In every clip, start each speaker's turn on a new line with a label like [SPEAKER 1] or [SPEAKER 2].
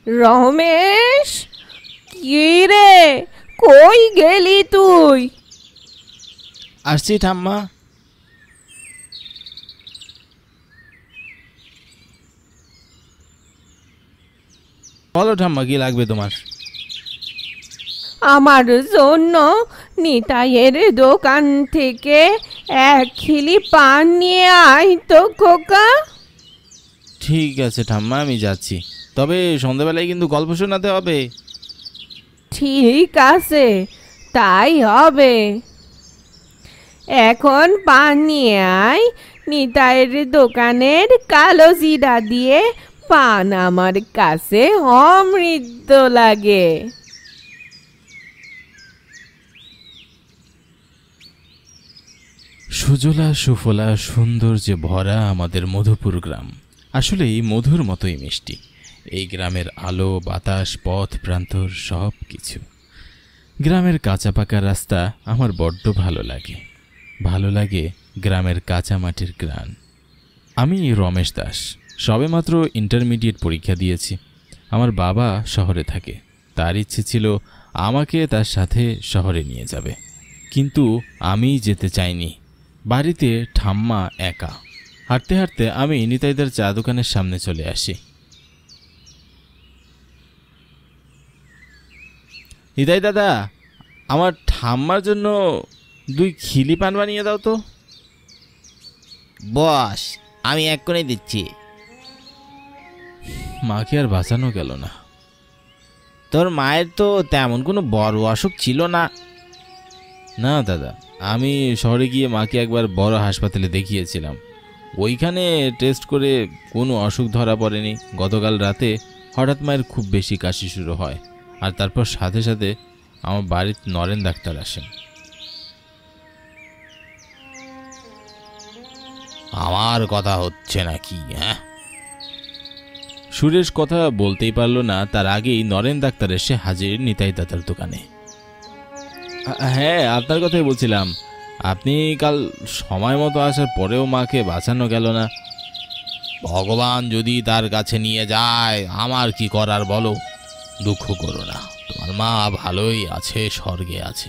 [SPEAKER 1] রমেশ, কি রে, কই গেলি তুই?
[SPEAKER 2] আসছি ঠাম্মা। বলো ঠাম্মা, কি লাগবে তোমার?
[SPEAKER 1] আমার জন্য নিতাইয়ের দোকান থেকে 1 খিলি পান নিয়ে আয় তো খোকা।
[SPEAKER 2] ঠিক আছে ঠাম্মা, আমি যাচ্ছি, তবে সন্ধ্যাবেলায় কিন্তু গল্প শোনাতে হবে।
[SPEAKER 1] ঠিক আছে, তাই হবে। এখন পান নিয়ে আয়। নিতাইয়ের দোকানের কালো জিরা দিয়ে পান আমার কাছে অমৃত লাগে।
[SPEAKER 2] সুজলা সুফলা সৌন্দর্যে ভরা আমাদের মধুপুর গ্রাম আসলেই মধুর মতোই মিষ্টি। এই গ্রামের আলো, বাতাস, পথ প্রান্তর সব কিছু। গ্রামের কাঁচা পাকা রাস্তা আমার বড্ড ভালো লাগে। ভালো লাগে গ্রামের কাঁচা মাটির গ্রান। আমি রমেশ দাস, সবেমাত্র ইন্টারমিডিয়েট পরীক্ষা দিয়েছি। আমার বাবা শহরে থাকে, তার ইচ্ছে ছিল আমাকে তার সাথে শহরে নিয়ে যাবে, কিন্তু আমি যেতে চাইনি। বাড়িতে ঠাম্মা একা। হাঁটতে হাঁটতে আমি নিতাইদার চা দোকানের সামনে চলে আসি। নিতাই দাদা, আমার ঠাম্মার জন্য 2 খিলি পান বানিয়ে দাও তো।
[SPEAKER 3] বস, আমি এক্ষুনি দিচ্ছি।
[SPEAKER 2] মাকে আর বাঁচানো গেল না।
[SPEAKER 3] তোর মায়ের তো তেমন কোনো বড় অসুখ ছিল না।
[SPEAKER 2] না দাদা, আমি শহরে গিয়ে মাকে একবার বড় হাসপাতালে দেখিয়েছিলাম। ওইখানে টেস্ট করে কোনো অসুখ ধরা পড়েনি। গতকাল রাতে হঠাৎ মায়ের খুব বেশি কাশি শুরু হয়, আর তারপর সাথে সাথে আমার বাড়ির নরেন ডাক্তার আসেন।
[SPEAKER 3] আমার কথা হচ্ছে নাকি? হ্যাঁ,
[SPEAKER 2] সুরেশ কথা বলতেই পারল না, তার আগেই নরেন ডাক্তার এসে হাজির নিতাই দাদার দোকানে। হ্যাঁ, আপনার কথাই বলছিলাম। আপনি কাল সময় মতো আসার পরেও মাকে বাঁচানো গেল না।
[SPEAKER 3] ভগবান যদি তার কাছে নিয়ে যায়, আমার কি করার বলো? দুঃখ করো না, তোমার মা ভালোই আছে, স্বর্গে আছে।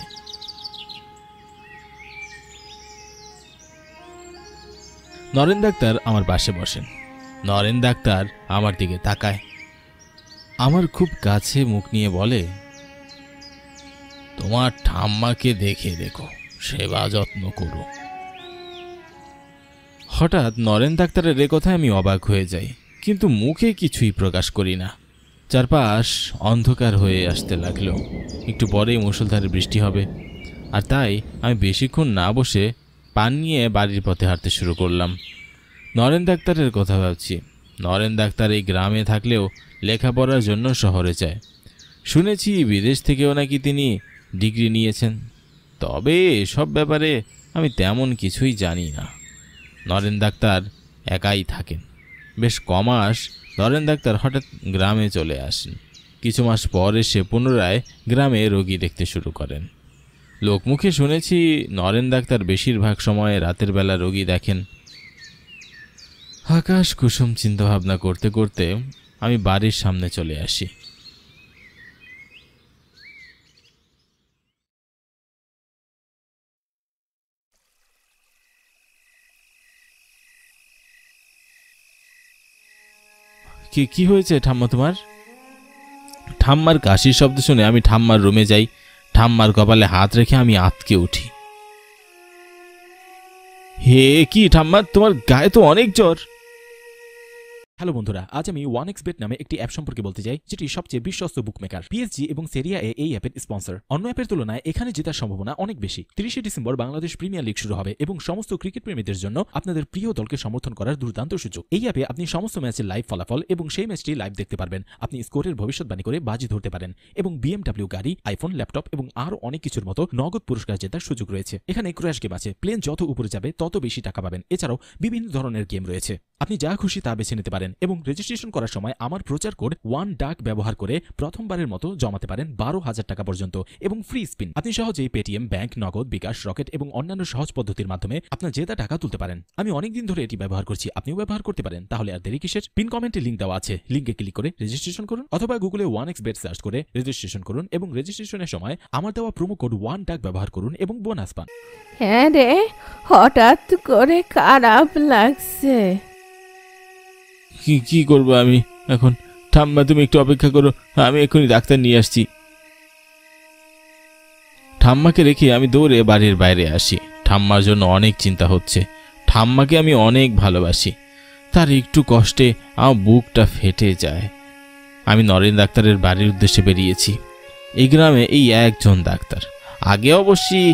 [SPEAKER 2] নরেন ডাক্তার আমার পাশে বসেন। নরেন ডাক্তার আমার দিকে তাকায়, আমার খুব কাছে মুখ নিয়ে বলে,
[SPEAKER 3] তোমার ঠাম্মাকে দেখে রেখো, সেবা যত্ন করো।
[SPEAKER 2] হঠাৎ নরেন ডাক্তারের এ কথায় আমি অবাক হয়ে যাই, কিন্তু মুখে কিছুই প্রকাশ করি না। চারপাশ অন্ধকার হয়ে আসতে লাগলো। একটু পরেই মুষলধারে বৃষ্টি হবে, আর তাই আমি বেশিক্ষণ না বসে পান নিয়ে বাড়ির পথে হাঁটতে শুরু করলাম। নরেন ডাক্তারের কথা ভাবছি। নরেন ডাক্তার এই গ্রামে থাকলেও লেখাপড়ার জন্য শহরে যায়। শুনেছি বিদেশ থেকেও নাকি তিনি ডিগ্রি নিয়েছেন, তবে এসব ব্যাপারে আমি তেমন কিছুই জানি না। নরেন ডাক্তার একাই থাকেন। বেশ কমাস নরেন ডাক্তার হঠাৎ গ্রামে চলে আসেন। কিছু মাস পর এসে পুনরায় গ্রামে রোগী দেখতে শুরু করেন। লোকমুখে শুনেছি নরেন ডাক্তার বেশিরভাগ সময় রাতের বেলা রোগী দেখেন। আকাশ কুসুম চিন্তাভাবনা করতে করতে আমি বাড়ির সামনে চলে আসি। কি হয়েছে ঠাম্মা তোমার? ঠাম্মার কাশির শব্দ শুনে আমি ঠাম্মার রুমে যাই। ঠাম্মার কপালে হাত রেখে আমি আঁতকে উঠি। হে কি ঠাম্মা, তোমার গায়ে তো অনেক জ্বর।
[SPEAKER 4] হ্যালো বন্ধুরা, আজ আমি 1xBet নামে একটি অ্যাপ সম্পর্কে বলতে চাই, যেটি সবচেয়ে বিশ্বস্ত বুকমেকার। পিএসজি এবং সেরিয়া এ এই অ্যাপের স্পন্সর। অন্য অ্যাপের তুলনায় এখানে জেতার সম্ভাবনা অনেক বেশি। 30 ডিসেম্বর বাংলাদেশ প্রিমিয়ার লিগ শুরু হবে এবং সমস্ত ক্রিকেট প্রেমীদের জন্য আপনাদের প্রিয় দলকে সমর্থন করার দুর্দান্ত সুযোগ। এই অ্যাপে আপনি সমস্ত ম্যাচের লাইভ ফলাফল এবং সেই ম্যাচটি লাইভ দেখতে পারবেন। আপনি স্কোরের ভবিষ্যৎবাণী করে বাজি ধরতে পারেন এবং বিএমডব্লিউ গাড়ি, আইফোন, ল্যাপটপ এবং আরও অনেক কিছুর মতো নগদ পুরস্কার জেতার সুযোগ রয়েছে। এখানে ক্র্যাশ গেম আছে, প্লেন যত উপরে যাবে তত বেশি টাকা পাবেন। এছাড়াও বিভিন্ন ধরনের গেম রয়েছে, আপনি যা খুশি তা বেছে নিতে পারেন। পারেন এবং রেজিস্ট্রেশন করার সময় আমার প্রচার কোড 1 ডাক ব্যবহার করে প্রথমবারের মতো জমাতে পারেন 12,000 টাকা পর্যন্ত এবং ফ্রি স্পিন। আপনি সহজেই পেটিএম, ব্যাংক, নগদ, বিকাশ, রকেট এবং অন্যান্য সহজ পদ্ধতির মাধ্যমে আপনার জেতা টাকা তুলতে পারেন। আমি অনেকদিন ধরে এটি ব্যবহার করছি, আপনিও ব্যবহার করতে পারেন। তাহলে আর দেরি কিসের? পিন কমেন্টে লিংক দেওয়া আছে, লিংকে ক্লিক করে রেজিস্ট্রেশন করুন অথবা গুগলে 1xbet সার্চ করে রেজিস্ট্রেশন করুন এবং রেজিস্ট্রেশনের সময় আমার দেওয়া প্রোমো কোড 1 ডাক ব্যবহার করুন এবং বোনাস পান।
[SPEAKER 1] হ্যাঁ রে, হঠাৎ করে খারাপ লাগছে।
[SPEAKER 2] কি করব আমি এখন? ঠাম্মা, তুমি একটু অপেক্ষা করো, আমি এখনই ডাক্তার নিয়ে আসছি। ঠাম্মাকে রেখে আমি দৌড়ে বাড়ির বাইরে আসি। ঠাম্মার জন্য অনেক চিন্তা হচ্ছে। ঠাম্মাকে আমি অনেক ভালোবাসি। তার একটু কষ্টে আমার বুকটা ফেটে যায়। আমি নরেন ডাক্তারের বাড়ির উদ্দেশ্যে বেরিয়েছি। এই গ্রামে এই একজন ডাক্তার। আগে অবশ্যই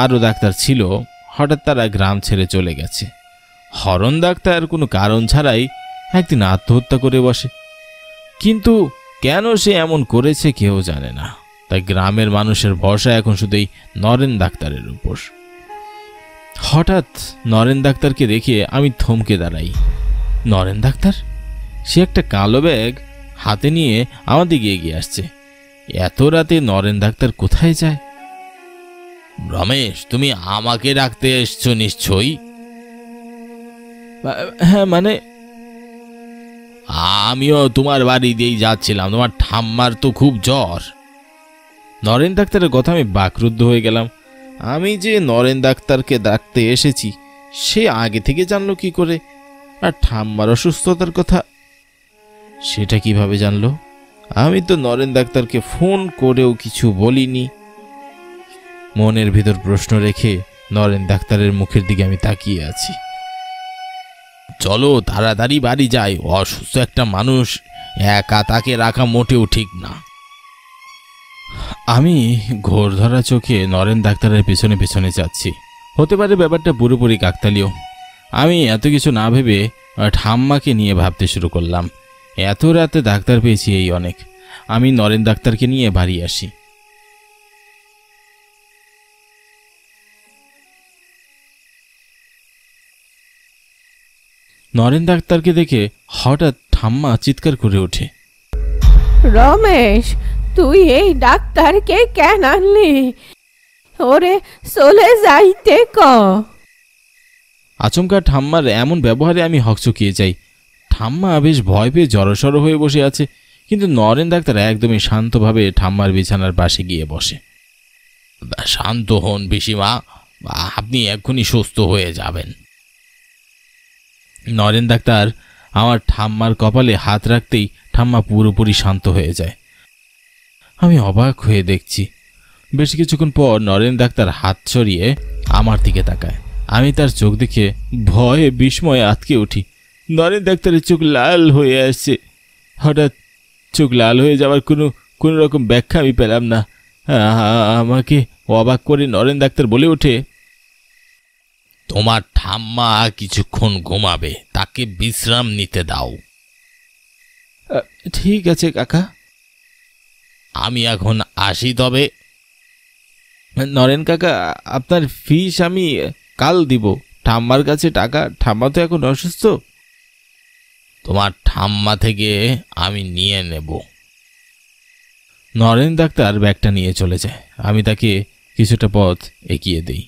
[SPEAKER 2] আরও ডাক্তার ছিল, হঠাৎ তারা গ্রাম ছেড়ে চলে গেছে। হরণ ডাক্তার কোনো কারণ ছাড়াই একদিন আত্মহত্যা করে বসে, কিন্তু কেন সে এমন করেছে কেউ জানে না। তাই গ্রামের মানুষের ভরসা এখন শুধু এই নরেন ডাক্তারের উপর। হঠাৎ নরেন ডাক্তারকে দেখে আমি থমকে দাঁড়াই। নরেন ডাক্তার? সে একটা কালো ব্যাগ হাতে নিয়ে আমার দিকে এগিয়ে আসছে। এত রাতে নরেন ডাক্তার কোথায় যায়?
[SPEAKER 3] রমেশ, তুমি আমাকে ডাকতে এসছো নিশ্চয়ই?
[SPEAKER 2] হ্যাঁ, মানে
[SPEAKER 3] আমিও তোমার বাড়ি দিয়েই যাচ্ছিলাম। তোমার ঠাম্মার তো খুব জ্বর।
[SPEAKER 2] নরেন ডাক্তারের কথা আমি বাকরুদ্ধ হয়ে গেলাম। আমি যে নরেন ডাক্তারকে ডাকতে এসেছি সে আগে থেকে জানলো কি করে? আর ঠাম্মার অসুস্থতার কথা সেটা কিভাবে জানলো? আমি তো নরেন ডাক্তারকে ফোন করেও কিছু বলিনি। মনের ভিতর প্রশ্ন রেখে নরেন ডাক্তারের মুখের দিকে আমি তাকিয়ে আছি।
[SPEAKER 3] চলো তাড়াতাড়ি বাড়ি যাই। অসুস্থ একটা মানুষ একা তাকে রাখা মোটেও ঠিক না।
[SPEAKER 2] আমি ঘোর ধরা চোখে নরেন ডাক্তারের পেছনে পেছনে যাচ্ছি। হতে পারে ব্যাপারটা পুরোপুরি কাকতালীয়। আমি এত কিছু না ভেবে ঠাম্মাকে নিয়ে ভাবতে শুরু করলাম। এত রাতে ডাক্তার পেয়েছি এই অনেক। আমি নরেন ডাক্তারকে নিয়ে বাড়ি আসি। নরেন ডাক্তারকে দেখে হঠাৎ ঠাম্মা চিৎকার করে ওঠে,
[SPEAKER 1] রমেশ, তুই এই ডাক্তারকে কেন আনলি? ওরে চলে যাইতে ক।
[SPEAKER 2] আচমকা ঠাম্মার এমন ব্যবহারে আমি হকচকিয়ে যাই। ঠাম্মা বেশ ভয় পেয়ে জড়সড় হয়ে বসে আছে, কিন্তু নরেন ডাক্তার একদমই শান্তভাবে ঠাম্মার বিছানার পাশে গিয়ে বসে।
[SPEAKER 3] শান্ত হন পিসিমা, আপনি এক্ষুনি সুস্থ হয়ে যাবেন।
[SPEAKER 2] নরেন ডাক্তার আমার ঠাম্মার কপালে হাত রাখতেই ঠাম্মা পুরোপুরি শান্ত হয়ে যায়। আমি অবাক হয়ে দেখছি। বেশ কিছুক্ষণ পর নরেন ডাক্তার হাত সরিয়ে আমার দিকে তাকায়। আমি তার চোখ দেখে ভয়ে বিস্ময়ে আটকে উঠি। নরেন ডাক্তারের চোখ লাল হয়ে আসছে। হঠাৎ চোখ লাল হয়ে যাওয়ার কোনো রকম ব্যাখ্যা আমি পেলাম না। আমাকে অবাক করে নরেন ডাক্তার বলে ওঠে,
[SPEAKER 3] তোমার ঠাম্মা কিছুক্ষণ ঘুমাবে, তাকে বিশ্রাম নিতে দাও।
[SPEAKER 2] ঠিক আছে কাকা,
[SPEAKER 3] আমি এখন আসি। তবে
[SPEAKER 2] নরেন কাকা, আপনার ফিস আমি কাল দিব। ঠাম্মার কাছে টাকা, ঠাম্মা তো এখন অসুস্থ।
[SPEAKER 3] তোমার ঠাম্মা থেকে আমি নিয়ে নেব।
[SPEAKER 2] নরেন ডাক্তার ব্যাগটা নিয়ে চলে যায়। আমি তাকে কিছুটা পথ এগিয়ে দিই।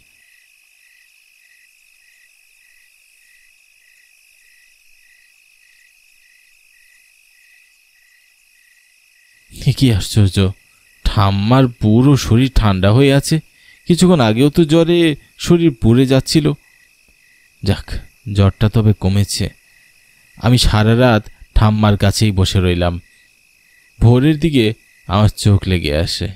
[SPEAKER 2] কি আশ্চর্য, ঠাম্মার পুরো শরীর ঠান্ডা হয়ে আছে। কিছুক্ষণ আগেও তো জ্বরে শরীর পুড়ে যাচ্ছিল। যাক, জ্বরটা তবে কমেছে। আমি সারা রাত ঠাম্মার কাছেই বসে রইলাম। ভোরের দিকে আমার চোখ লেগে আসে।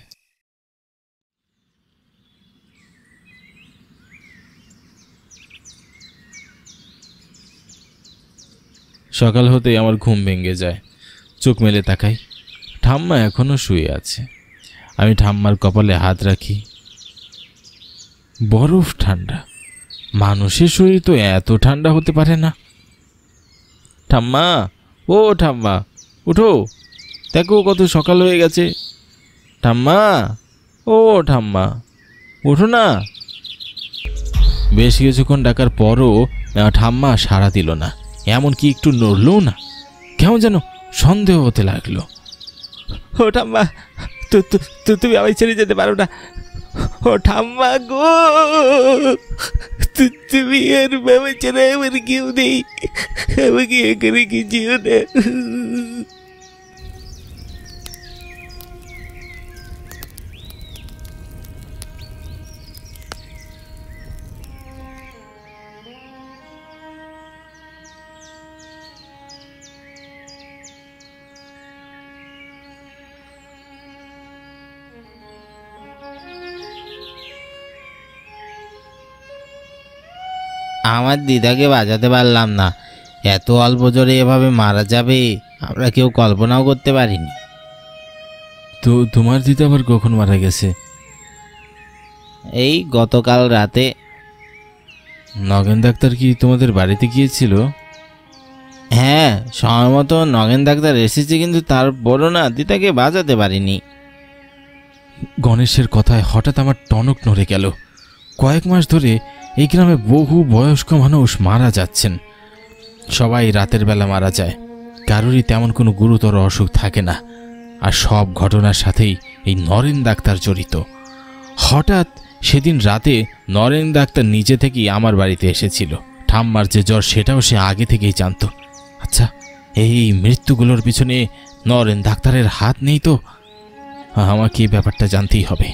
[SPEAKER 2] সকাল হতেই আমার ঘুম ভেঙে যায়। চোখ মেলে তাকাই, ঠাম্মা এখনো শুয়ে আছে। আমি ঠাম্মার কপালে হাত রাখি। বরফ ঠান্ডা। মানুষের শরীর তো এত ঠান্ডা হতে পারে না। ঠাম্মা, ও ঠাম্মা, উঠো, দেখো কত সকাল হয়ে গেছে। ঠাম্মা, ও ঠাম্মা, উঠো না। বেশ কিছুক্ষণ ডাকার পরও ঠাম্মা সাড়া দিল না, এমনকি একটু নড়লও না। কেমন যেন সন্দেহ হতে লাগলো। ও ঠাম্মা, তুমি আমায় ছেড়ে যেতে পারো না। ও ঠাম্মা গো, তুমি আর বাবা ছাড়া আমার কেউ নেই, আমাকে এখানে কিছুও না।
[SPEAKER 3] আমার দিদাকে বাঁচাতে পারলাম না, এত অল্প জোরে এভাবে মারা যাবে আমরা কেউ কল্পনাও করতে পারিনি।
[SPEAKER 2] তো তোমার দিদা আবার কখন মারা গেছে?
[SPEAKER 3] এই গতকাল রাতে।
[SPEAKER 2] নগেন ডাক্তার কি তোমাদের বাড়িতে গিয়েছিল?
[SPEAKER 3] হ্যাঁ, সময় মতো নগেন ডাক্তার এসেছে, কিন্তু তারপরও না দিদাকে বাঁচাতে পারিনি।
[SPEAKER 2] গণেশের কথায় হঠাৎ আমার টনক নড়ে গেল। কয়েক মাস ধরে এই গ্রামে বহু বয়স্ক মানুষ মারা যাচ্ছেন। সবাই রাতের বেলা মারা যায়, কারোরই তেমন কোনো গুরুতর অসুখ থাকে না। আর সব ঘটনার সাথেই এই নরেন ডাক্তার জড়িত। হঠাৎ সেদিন রাতে নরেন ডাক্তার নিজে থেকেই আমার বাড়িতে এসেছিল। ঠাম্মার যে জ্বর সেটাও সে আগে থেকেই জানত। আচ্ছা, এই মৃত্যুগুলোর পিছনে নরেন ডাক্তারের হাত নেই তো? আমাকে এই ব্যাপারটা জানতেই হবে।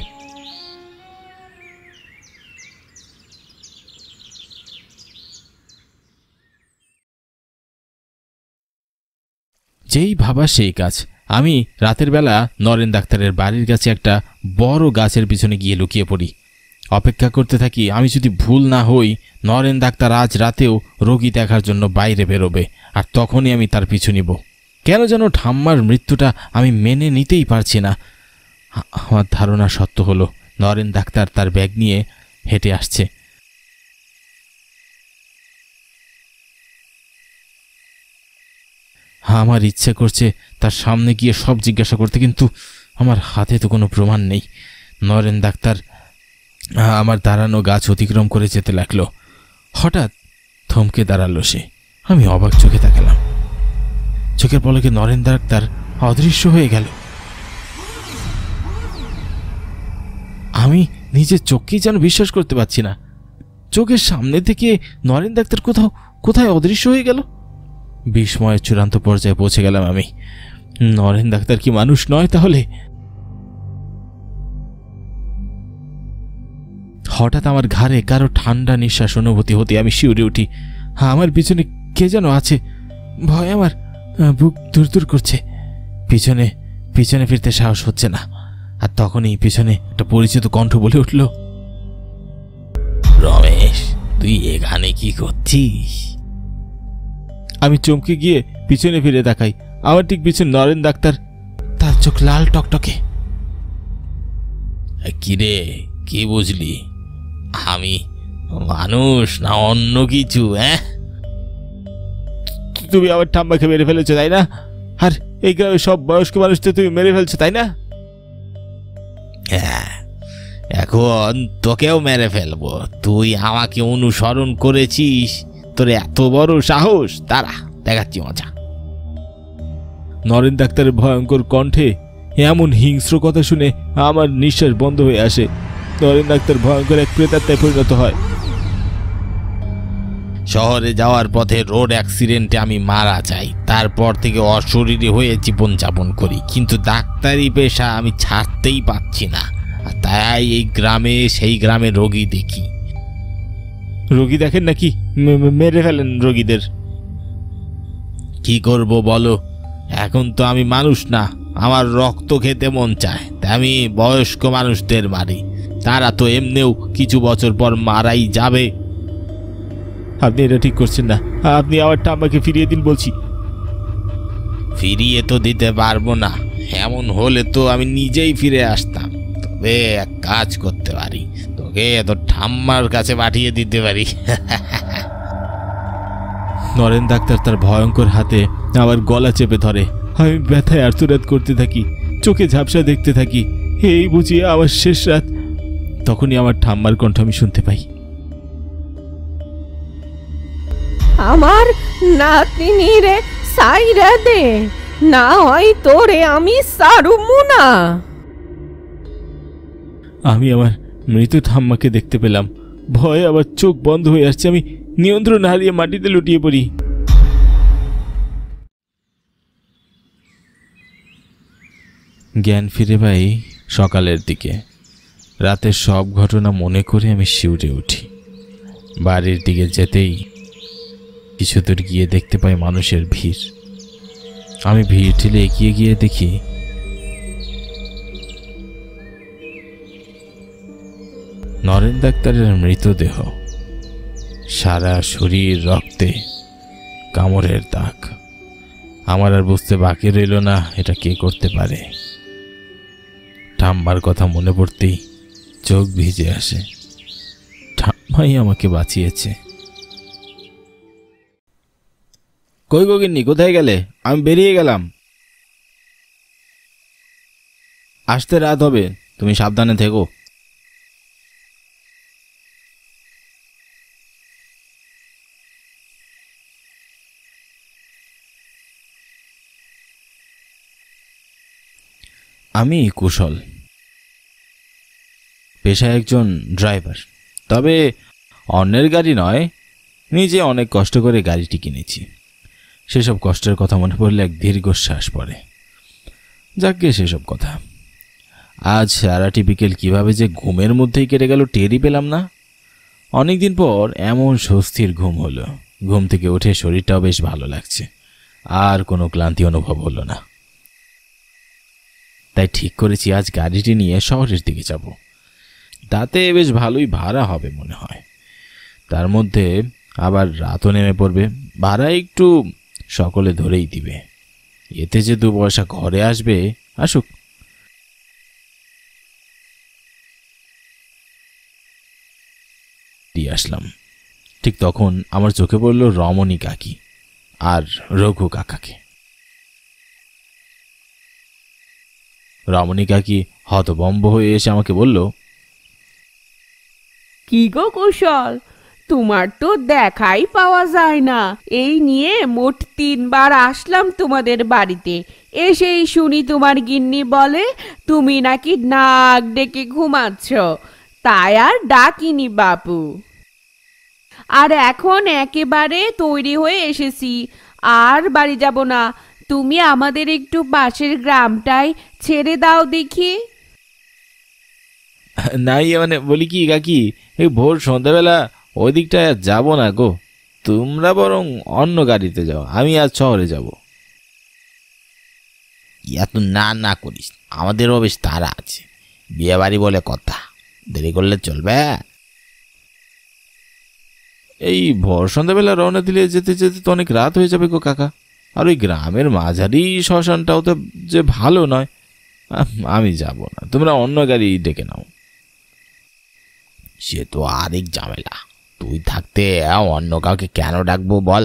[SPEAKER 2] যেই ভাবা সেই কাজ। আমি রাতের বেলা নরেন ডাক্তারের বাড়ির কাছে একটা বড় গাছের পিছনে গিয়ে লুকিয়ে পড়ি। অপেক্ষা করতে থাকি, আমি যদি ভুল না হই নরেন ডাক্তার আজ রাতেও রোগী দেখার জন্য বাইরে বেরোবে, আর তখনই আমি তার পিছু নিব। কেন যেন ঠাম্মার মৃত্যুটা আমি মেনে নিতেই পারছি না। আমার ধারণা সত্য হলো, নরেন ডাক্তার তার ব্যাগ নিয়ে হেঁটে আসছে। আমার ইচ্ছে করছে তার সামনে গিয়ে সব জিজ্ঞাসা করতে, কিন্তু আমার হাতে তো কোনো প্রমাণ নেই। নরেন ডাক্তার আমার দাঁড়ানো গাছ অতিক্রম করে যেতে লাগলো। হঠাৎ থমকে দাঁড়ালো সে। আমি অবাক চোখে তাকালাম। চোখের পলকে নরেন ডাক্তার অদৃশ্য হয়ে গেল। আমি নিজের চোখকেই যেন বিশ্বাস করতে পারছি না। চোখের সামনে থেকে নরেন ডাক্তার কোথায় অদৃশ্য হয়ে গেল। বিস্ময়ের চূড়ান্ত পর্যায়ে পৌঁছে গেলাম আমি। নরেন ডাক্তার কি মানুষ নয় তাহলে? হঠাৎ আমার ঘাড়ে কারো ঠান্ডা নিঃশ্বাস অনুভূতি হতে আমি শিউরে উঠি। আমার পিছনে কে যেন আছে। ভয় আমার বুক দূর করছে। পিছনে ফিরতে সাহস হচ্ছে না। আর তখনই পিছনে একটা পরিচিত কণ্ঠ বলে উঠল,
[SPEAKER 3] রমেশ, তুই এখানে কি করছিস?
[SPEAKER 2] আমি চমকে গিয়ে পিছনে ফিরে তাকাই। আমার ঠিক পিছনে নরেন ডাক্তার, তার চোখ লাল টকটকে।
[SPEAKER 3] কিরে, কি বুঝলি? আমি মানুষ না অন্য কিছু? হ্যাঁ,
[SPEAKER 2] তুমি আমার ঠাম্মাকে মেরে ফেলেছো তাই না? আর এই গ্রামে সব বয়স্ক মানুষদের তুমি মেরে ফেলছো তাই না?
[SPEAKER 3] হ্যাঁ, এখন তোকেও মেরে ফেলবো। তুই আমাকে অনুসরণ করেছিস, তোর এত বড় সাহস? দাঁড়া, দেখাচ্ছি মজা।
[SPEAKER 2] নরেন ডাক্তারের ভয়ঙ্কর কণ্ঠে এমন হিংস্র কথা শুনে আমার নিঃশ্বাস বন্ধ হয়ে আসে। নরেন ডাক্তার ভয়ঙ্কর এক প্রেতাত্মায় পরিণত হয়।
[SPEAKER 3] শহরে যাওয়ার পথে রোড অ্যাক্সিডেন্টে আমি মারা যাই। তারপর থেকে অশরীরী হয়ে জীবনযাপন করি, কিন্তু ডাক্তারি পেশা আমি ছাড়তেই পারছি না। তাই এই গ্রামে সেই গ্রামে রোগী দেখি।
[SPEAKER 2] রোগী দেখেন নাকি? মেরে ফেলেন রোগীদের?
[SPEAKER 3] কি করব বলো, এখন তো আমি মানুষ না, আমার রক্ত খেতে মন চায়, তাই আমি বয়স্ক মানুষদের মারি। তারা তো এমনিও কিছু বছর পর মারাই যাবে।
[SPEAKER 2] আপনি এটা ঠিক করছেন না। আপনি আমার ঠাম্মাকে ফিরিয়ে দিন বলছি।
[SPEAKER 3] ফিরিয়ে তো দিতে পারবো না, এমন হলে তো আমি নিজেই ফিরে আসতাম। তবে এক কাজ করতে পারি, তোকে তোর ঠাম্মার কাছে পাঠিয়ে দিতে পারি।
[SPEAKER 2] নরেন ডাক্তার তার ভয়ঙ্কর হাতে আমার গলা চেপে ধরে। আমি ব্যথায় আর্তনাদ করতে থাকি, চোখে ঝাপসা দেখতে থাকি। এই বুঝিয়ে আমার শেষ রাত। তখনই আমার ঠাম্মার কণ্ঠ আমি শুনতে পাই,
[SPEAKER 1] আমার নাতনিরে সাইরা দে, না হয় তোরে আমি সারুমু না।
[SPEAKER 2] আমি আমার মৃত ঠাম্মাকে দেখতে পেলাম। ভয়ে আবার চোখ বন্ধ হয়ে আসছে। আমি নিয়ন্ত্রণ হারিয়ে মাটিতে লুটিয়ে পড়ি। জ্ঞান ফিরে পাই সকালের দিকে। রাতের সব ঘটনা মনে করে আমি শিউরে উঠি। বাড়ির দিকে যেতেই কিছু দূর গিয়ে দেখতে পাই মানুষের ভিড়। আমি ভিড় ঠেলে এগিয়ে গিয়ে দেখি নরেন ডাক্তারের মৃতদেহ, সারা শরীর রক্তে, কামড়ের দাগ। আমার আর বুঝতে বাকি রইল না এটা কে করতে পারে। ঠাম্মার কথা মনে পড়তেই চোখ ভিজে আসে। ঠাম্মাই আমাকে বাঁচিয়েছে। কই গগিন্নি, কোথায় গেলে? আমি বেরিয়ে গেলাম। আসতে রাত হবে, তুমি সাবধানে থেকো। আমি কুশল, পেশায় একজন ড্রাইভার। তবে অন্যের গাড়ি নয়, নিজে অনেক কষ্ট করে গাড়িটি কিনেছি। সেসব কষ্টের কথা মনে পড়লে এক দীর্ঘশ্বাস পড়ে। যাকে সেসব কথা। আজ সারাটি বিকেল কীভাবে যে ঘুমের মধ্যেই কেটে গেল টেরই পেলাম না। অনেকদিন পর এমন স্বস্তির ঘুম হলো। ঘুম থেকে উঠে শরীরটাও বেশ ভালো লাগছে, আর কোনো ক্লান্তি অনুভব হলো না। তাই ঠিক করেছি আজ গাড়িটি নিয়ে শহরের দিকে যাব। তাতে বেশ ভালোই ভাড়া হবে মনে হয়। তার মধ্যে আবার রাতও নেমে পড়বে। ভাড়া একটু সকলে ধরেই দিবে। এতে যে 2 পয়সা ঘরে আসবে, আসুক। দিয়ে আসলাম। ঠিক তখন আমার চোখে পড়ল রমণী কাকি আর রঘু কাকাকে। রমণী কাকি হতভম্ব হয়ে এসে আমাকে বলল,
[SPEAKER 1] কি গো কুশল, তোমার তো দেখাই পাওয়া যায় না। এই নিয়ে মোট 3 বার আসলাম তোমাদের বাড়িতে। এসেই শুনি তোমার গিন্নি বলে তুমি নাকি নাক ডেকে ঘুমাচ্ছ, তাই আর ডাকিনি বাপু। আর এখন একেবারে তৈরি হয়ে এসেছি, আর বাড়ি যাব না। তুমি আমাদের একটু পাশের গ্রামটাই ছেড়ে দাও দেখি।
[SPEAKER 2] নাই মানে বলি কি কাকি, এই ভোর সন্ধ্যাবেলা ওই দিকটায় আর যাবো না গো। তোমরা বরং অন্য গাড়িতে যাও, আমি আজ শহরে যাব।
[SPEAKER 3] এত না না করিস, আমাদেরও বেশ তাড়া আছে। বিয়ে বাড়ি বলে কথা, দেরি করলে চলবে?
[SPEAKER 2] এই ভোর সন্ধ্যাবেলা রওনা দিলে যেতে যেতে তো অনেক রাত হয়ে যাবে গো কাকা। আর ওই গ্রামের মাঝারি শ্মশানটাও তো যে ভালো নয়। আমি যাব না, তোমরা অন্য গাড়ি ডেকে নাও।
[SPEAKER 3] সে তো আরেক ঝামেলা। তুই থাকতে অন্য কাউকে কেন ডাকবো বল?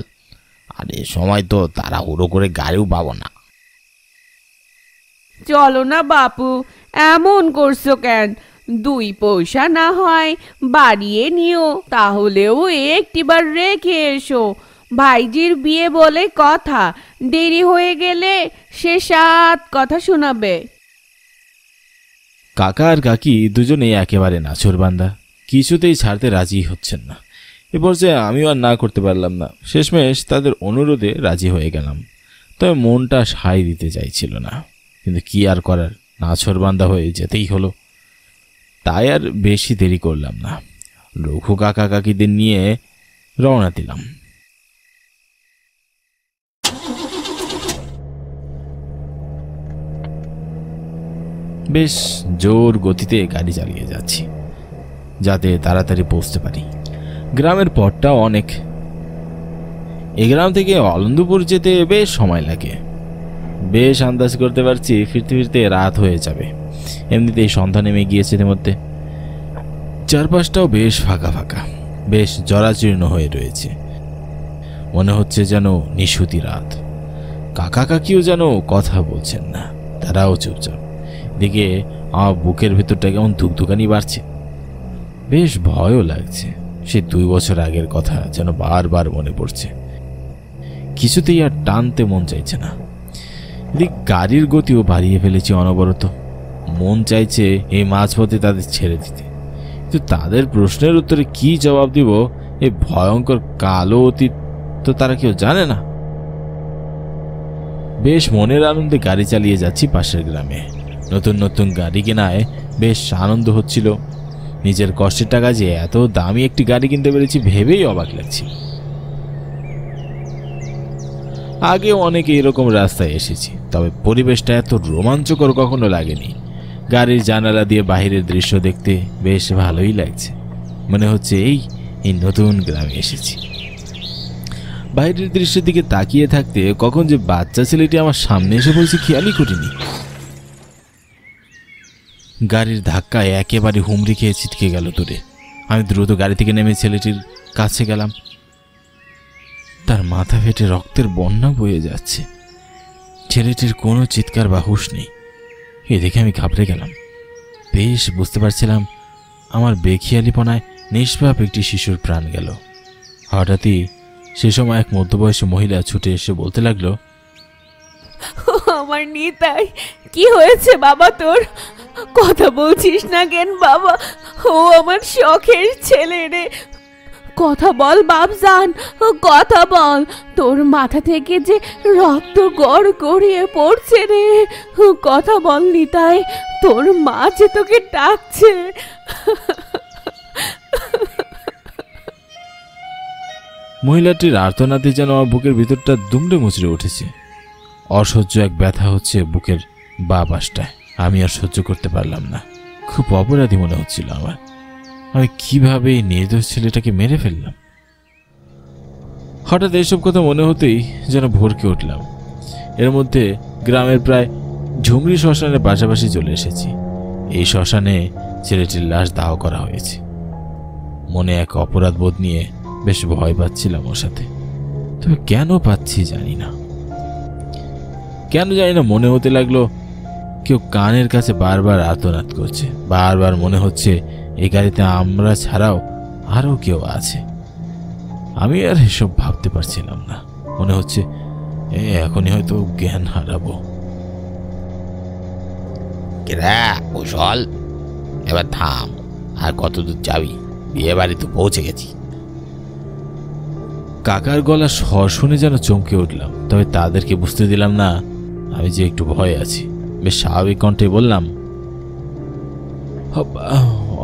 [SPEAKER 3] আর এ সময় তো তাড়াহুড়ো করে গাড়িও পাবো না।
[SPEAKER 1] চলো না বাপু, এমন করছো কেন? 2 পয়সা না হয় বাড়িয়ে নিও, তাহলেও একটিবার রেখে এসো। ভাইজির বিয়ে বলে কথা, দেরি হয়ে গেলে সে 7 কথা শোনাবে।
[SPEAKER 2] কাকা আর কাকি দুজনেই একেবারে নাছোড়বান্দা, কিছুতেই ছাড়তে রাজি হচ্ছেন না। এ পর্যায়ে আমিও আর না করতে পারলাম না। শেষমেশ তাদের অনুরোধে রাজি হয়ে গেলাম। তবে মনটা সায় দিতে চাইছিল না, কিন্তু কি আর করার, নাছোড়বান্দা হয়ে যেতেই হলো। তাই আর বেশি দেরি করলাম না, রঘু কাকা কাকিদের নিয়ে রওনা দিলাম। বেশ জোর গতিতে গাড়ি চালিয়ে যাচ্ছি, যাতে তাড়াতাড়ি পৌঁছতে পারি। গ্রামের পথটাও অনেক। এই গ্রাম থেকে অলন্দপুর যেতে বেশ সময় লাগে। বেশ আন্দাজ করতে পারছি ফিরতে ফিরতে রাত হয়ে যাবে। এমনিতেই সন্ধ্যা নেমে গিয়েছে এর মধ্যে। চারপাশটাও বেশ ফাঁকা ফাঁকা, বেশ জরাজীর্ণ হয়ে রয়েছে। মনে হচ্ছে যেন নিশুতি রাত। কাকা কাকিও যেন কথা বলছেন না, তারাও চুপচাপ। দিকে আমার বুকের ভেতরটা কেমন ধুকধুকানি বাড়ছে। বেশ ভয়ও লাগছে। সে 2 বছর আগের কথা যেন বারবার মনে পড়ছে। কিছুতেই আর টানতে মন চাইছে না। এদিক গাড়ির গতিও বাড়িয়ে ফেলেছি অনবরত। মন চাইছে এই মাঝপথে তাদের ছেড়ে দিতে, কিন্তু তাদের প্রশ্নের উত্তরে কি জবাব দিব এই ভয়ঙ্কর কালো অতীত তো তারা কেউ জানে না। বেশ মনের আনন্দে গাড়ি চালিয়ে যাচ্ছি পাশের গ্রামে। নতুন নতুন গাড়ি কেনায় বেশ আনন্দ হচ্ছিল। নিজের কষ্টের টাকা যে এত দামি একটি গাড়ি কিনতে পেরেছি ভেবেই অবাক লাগছে। আগেও অনেক এরকম রাস্তায় এসেছি, তবে পরিবেশটা এত রোমাঞ্চকর কখনো লাগেনি। গাড়ির জানালা দিয়ে বাহিরের দৃশ্য দেখতে বেশ ভালোই লাগছে। মনে হচ্ছে এই নতুন গ্রামে এসেছি। বাইরের দৃশ্যের দিকে তাকিয়ে থাকতে কখন যে বাচ্চা ছেলেটি আমার সামনে এসে বলছে খেয়ালই করিনি। গাড়ির ধাক্কায় একেবারে হুমড়ি খেয়ে ছিটকে গেল দূরে। আমি দ্রুত গাড়ি থেকে নেমে ছেলেটির কাছে গেলাম। তার মাথা ফেটে রক্তের বন্যা বয়ে যাচ্ছে। ছেলেটির কোনো চিৎকার বা হুঁশ নেই। এ দেখে আমি ঘাবড়ে গেলাম। বেশ বুঝতে পারছিলাম আমার বেখিয়ালিপনায় নিষ্পাপ একটি শিশুর প্রাণ গেল। হঠাৎই সে সময় এক মধ্যবয়সী মহিলা ছুটে এসে বলতে লাগলো,
[SPEAKER 1] আমার নিতাই, কি হয়েছে বাবা তোর? কথা বলছিস না কেন বাবা? ও আমার শখের ছেলে রে, কথা বল বাপজান, কথা বল। তোর মাথা থেকে যে রক্ত গড় গড়িয়ে পড়ছে রে, কথা বল নিতাই, তোর মা যে তোকে ডাকছে।
[SPEAKER 2] মহিলাটির আর্তনাদে যেন আমার বুকের ভিতরটা দুমড়ে মুচড়ে উঠেছে। অসহ্য এক ব্যথা হচ্ছে বুকের বাঁ পাশটায়। আমি আর সহ্য করতে পারলাম না। খুব অপরাধী মনে হচ্ছিল আমার। আমি কিভাবে এই নির্দোষ ছেলেটাকে মেরে ফেললাম? হঠাৎ এসব কথা মনে হতেই যেন ভরকে উঠলাম। এর মধ্যে গ্রামের প্রায় ঝুমরি শ্মশানের পাশাপাশি চলে এসেছি। এই শ্মশানে ছেলেটির লাশ দাহ করা হয়েছে। মনে এক অপরাধ বোধ নিয়ে বেশ ভয় পাচ্ছিলাম ওর সাথে। তবে কেন পাচ্ছি জানি না, মনে হতে লাগলো কেউ কানের কাছে বারবার আর্তনাদ করছে। বারবার মনে হচ্ছে এই গাড়িতে আমরা ছাড়াও আরো কেউ আছে। আমি আর এসব ভাবতে পারছিলাম না। মনে হচ্ছে এখনই হয়তো জ্ঞান হারাবো।
[SPEAKER 3] কুশল, এবার থাম। আর কত দূর যাবি? বিয়ে বাড়ি তো পৌঁছে গেছি।
[SPEAKER 2] কাকার গলা স্বর শুনে যেন চমকে উঠলাম। তবে তাদেরকে বুঝতে দিলাম না আমি যে একটু ভয়ে আছি। বেশ স্বাভাবিক কণ্ঠে বললাম,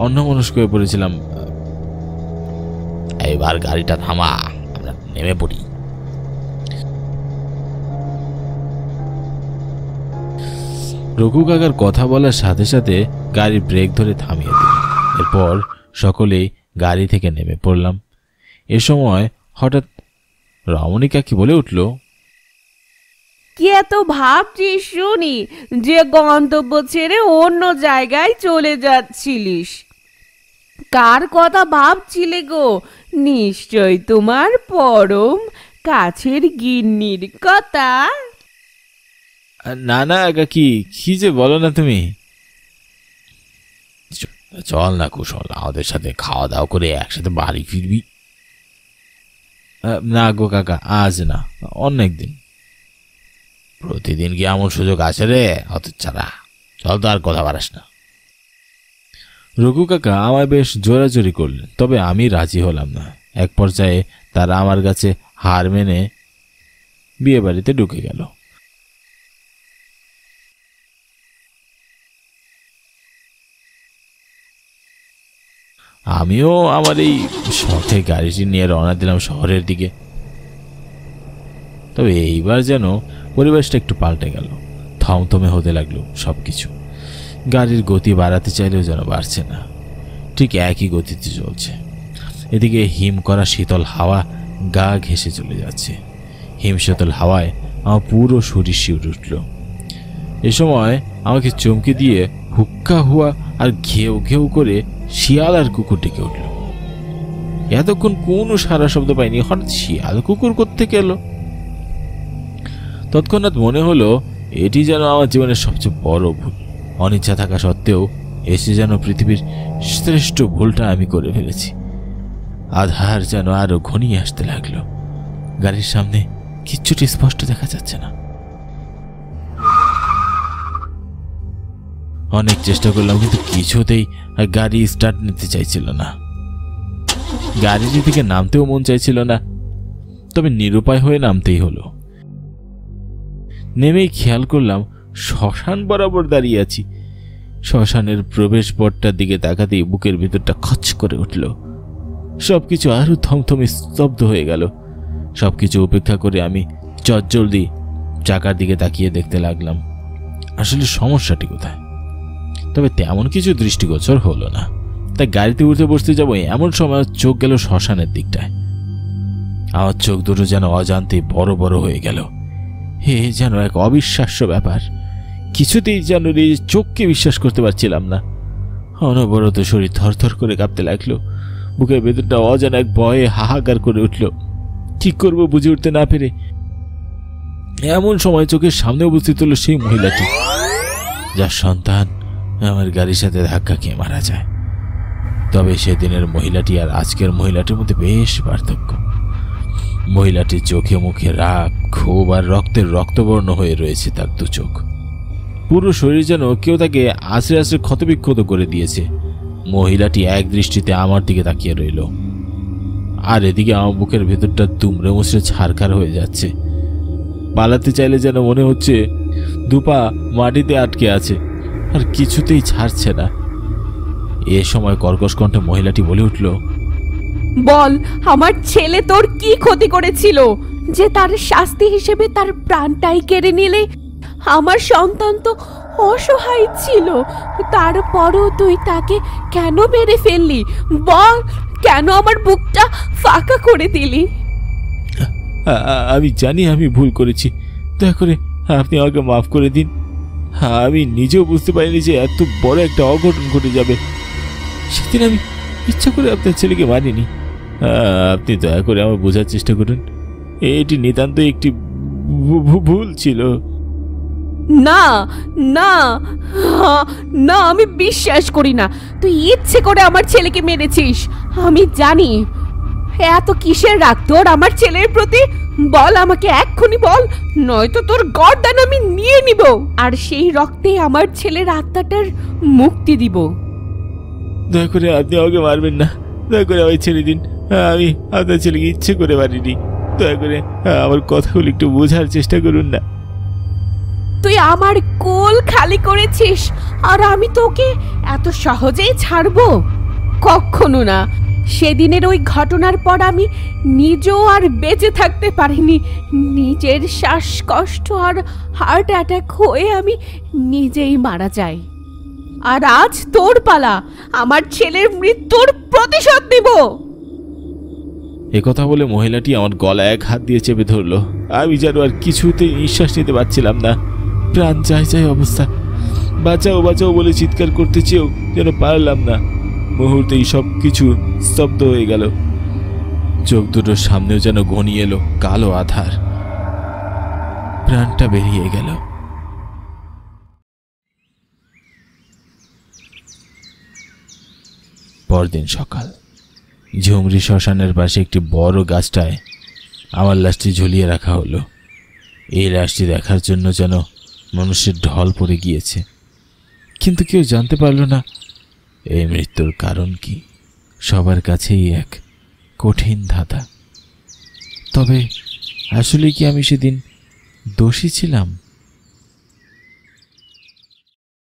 [SPEAKER 2] অন্যমনস্ক হয়ে পড়েছিলাম।
[SPEAKER 3] এবার গাড়িটা থামা, আমরা নেমে পড়ি।
[SPEAKER 2] রঘু কাকার কথা বলার সাথে সাথে গাড়ির ব্রেক ধরে থামিয়ে দিল। এরপর সকলেই গাড়ি থেকে নেমে পড়লাম। এ সময় হঠাৎ রমণী কাকি বলে উঠল,
[SPEAKER 1] কি এত ভাবছিস শুনি যে গন্তব্য ছেড়ে অন্য জায়গায় চলে যাচ্ছিলিস? কার কথা ভাবছিলে গো? নিশ্চয় তোমার পরম কাছের গিন্নির কথা।
[SPEAKER 2] না না কাকি, কি যে বলো না তুমি।
[SPEAKER 3] চল না কুশল, আমাদের সাথে খাওয়া দাওয়া করে একসাথে বাড়ি ফিরবি।
[SPEAKER 2] না গো কাকা, আজ না, অন্য একদিন।
[SPEAKER 3] প্রতিদিন কি এমন সুযোগ আছে রে? অত ছাড়া চল, তো আর কথা বাড়াস না।
[SPEAKER 2] রঘু কাকা আমায় বেশ জোরাজোরি করলেন, তবে আমি রাজি হলাম না। এক পর্যায়ে তারা আমার কাছে হার মেনে বিয়ে বাড়িতে ঢুকে গেল। আমিও আমার এই শখে গাড়িটি নিয়ে রওনা দিলাম শহরের দিকে। তবে এইবার যেন পরিবেশটা একটু পাল্টে গেল। থমথমে হতে লাগলো সবকিছু। গাড়ির গতি বাড়াতে চাইলেও যেন বাড়ছে না, ঠিক একই গতিতে চলছে। এদিকে হিম করা শীতল হাওয়া গা ঘেঁষে চলে যাচ্ছে। হিমশীতল হাওয়ায় আমার পুরো শরীর শিউরে উঠল। এ সময় আমাকে চমকে দিয়ে হুক্কা হুয়া আর ঘেউ ঘেউ করে শিয়াল আর কুকুর ডেকে উঠল। এতক্ষণ কোনো সারা শব্দ পাইনি, হঠাৎ শিয়াল কুকুর কোত্থেকে এলো? তৎক্ষণাৎ মনে হলো এটি যেন আমার জীবনের সবচেয়ে বড় ভুল। অনিচ্ছা থাকা সত্ত্বেও এসে যেন পৃথিবীর শ্রেষ্ঠ ভুলটা আমি করে ফেলেছি। আধার যেন আরো ঘনিয়ে আসতে লাগলো। গাড়ির সামনে কিচ্ছুটি স্পষ্ট দেখা যাচ্ছে না। অনেক চেষ্টা করলাম, কিন্তু কিছুতেই গাড়ি স্টার্ট নিতে চাইছিল না। গাড়িটি থেকে নামতেও মন চাইছিল না, তবে নিরুপায় হয়ে নামতেই হলো। নেমেই খেয়াল করলাম শ্মশান বরাবর দাঁড়িয়ে আছি। শ্মশানের প্রবেশ পথটার দিকে তাকাতেই বুকের ভিতরটা খচ করে উঠল। সবকিছু আরো থমথমে স্তব্ধ হয়ে গেল। সবকিছু উপেক্ষা করে আমি চটজলদি চাকার দিকে তাকিয়ে দেখতে লাগলাম আসলে সমস্যাটি কোথায়। তবে তেমন কিছু দৃষ্টিগোচর হলো না। তাই গাড়িতে উঠে বসতে যাবো এমন সময় চোখ গেল শ্মশানের দিকটায়। আমার চোখ দুটো যেন অজান্তে বড় বড় হয়ে গেল। হে যেন এক অবিশ্বাস্য ব্যাপার। কিছুতেই যেন চোখকে বিশ্বাস করতে পারছিলাম না। অনবরত শরীর থরথর করে কাঁপতে লাগলো। বুকের ভেতরটা অজানা এক ভয়ে হাহাকার করে উঠল। কি করব বুঝে উঠতে না পেরে এমন সময় চোখের সামনে উপস্থিত হলো সেই মহিলাটি, যার সন্তান আমার গাড়ির সাথে ধাক্কা খেয়ে মারা যায়। তবে সেদিনের মহিলাটি আর আজকের মহিলাটির মধ্যে বেশ পার্থক্য। মহিলাটির চোখে মুখে রাগ, ক্ষোভ আর রক্তের রক্তবর্ণ হয়ে রয়েছে তার দু চোখ। পুরো শরীর যেন কেউ তাকে আছড়ে আছড়ে ক্ষতবিক্ষত করে দিয়েছে। মহিলাটি এক দৃষ্টিতে আমার দিকে তাকিয়ে রইল, আর এদিকে আমার বুকের ভেতরটা দুমড়ে মুচড়ে ছারখার হয়ে যাচ্ছে। পালাতে চাইলে যেন মনে হচ্ছে দুপা মাটিতে আটকে আছে, আর কিছুতেই ছাড়ছে না। এ সময় কর্কশ কণ্ঠে মহিলাটি বলে উঠল,
[SPEAKER 1] বল, আমার ছেলে তোর কি ক্ষতি করেছিল যে তার শাস্তি হিসেবে তার প্রাণটাই কেড়ে নিলে? আমার সন্তান তো অসহায় ছিল, তারপরও তুই তাকে কেন মেরে ফেললি? বল, কেন আমার বুকটা ফাঁকা করে দিলি?
[SPEAKER 2] আমি জানি আমি ভুল করেছি, দয়া করে আপনি আমাকে মাফ করে দিন। আমি নিজেও বুঝতে পারিনি যে এত বড় একটা অঘটন ঘটে যাবে। সেদিন আমি ইচ্ছা করে আপনার ছেলেকে মারিনি। আপনি দয়া করে আমার বোঝার চেষ্টা করুন, এটি নিতান্ত একটি ভুল ছিল।
[SPEAKER 1] না না না, আমি বিশ্বাস করি না তুই ইচ্ছে করে আমার ছেলেকে মেরেছিস। আমি জানি। এত কিসের রাগ তোর আমার ছেলের প্রতি? বল, আমাকে এক্ষুনি বল, নয়তো তোর গর্দান আমি নিয়ে নিব, আর সেই রক্তে আমার ছেলের আত্মাটার মুক্তি দিব।
[SPEAKER 2] দয়া করে আপনি আমাকে মারবেন না, দয়া করে আমায় ছেড়ে দিন। আমি আপনার ছেলেকে ইচ্ছে করে মারিনি। দয়া করে আমার কথাগুলো একটু বোঝার চেষ্টা করুন না।
[SPEAKER 1] তুই আমার কোল খালি করেছিস, আর আমি তোকে এত সহজেই ছাড়বো? কখনো না। সেদিনের ওই ঘটনার পর আমি নিজেও আর বেঁচে থাকতে পারিনি। নিজের শ্বাসকষ্ট আর হার্ট অ্যাটাক হয়ে আমি নিজেই মারা যাই। আর আজ তোর পালা, আমার ছেলের মৃত্যুর প্রতিশোধ নিব।
[SPEAKER 2] একথা বলে মহিলাটি আমার গলায় এক হাত দিয়ে চেপে ধরলো। আমি যেন আর কিছুতেই নিঃশ্বাস নিতে পারছিলাম না। প্রাণ চাই চাই অবস্থা। বাঁচাও বাঁচাও বলে চিৎকার করতে চেয়েও যেন পারলাম না। মুহূর্তেই সব কিছু স্তব্ধ হয়ে গেল। চোখ দুটোর সামনেও যেন ঘনিয়ে এলো কালো আধার। প্রাণটা বেরিয়ে গেল। পরদিন সকাল, ঝুমরি শ্মশানের পাশে একটি বড় গাছটায় আমার লাশটি ঝুলিয়ে রাখা হলো। এই লাশটি দেখার জন্য যেন মানুষের ঢল পড়ে গিয়েছে, কিন্তু কেউ জানতে পারল না এই মৃত্যুর কারণ কি। সবার কাছেই এক কঠিন ধাঁধা। তবে আসলে কি আমি সেদিন দোষী ছিলাম?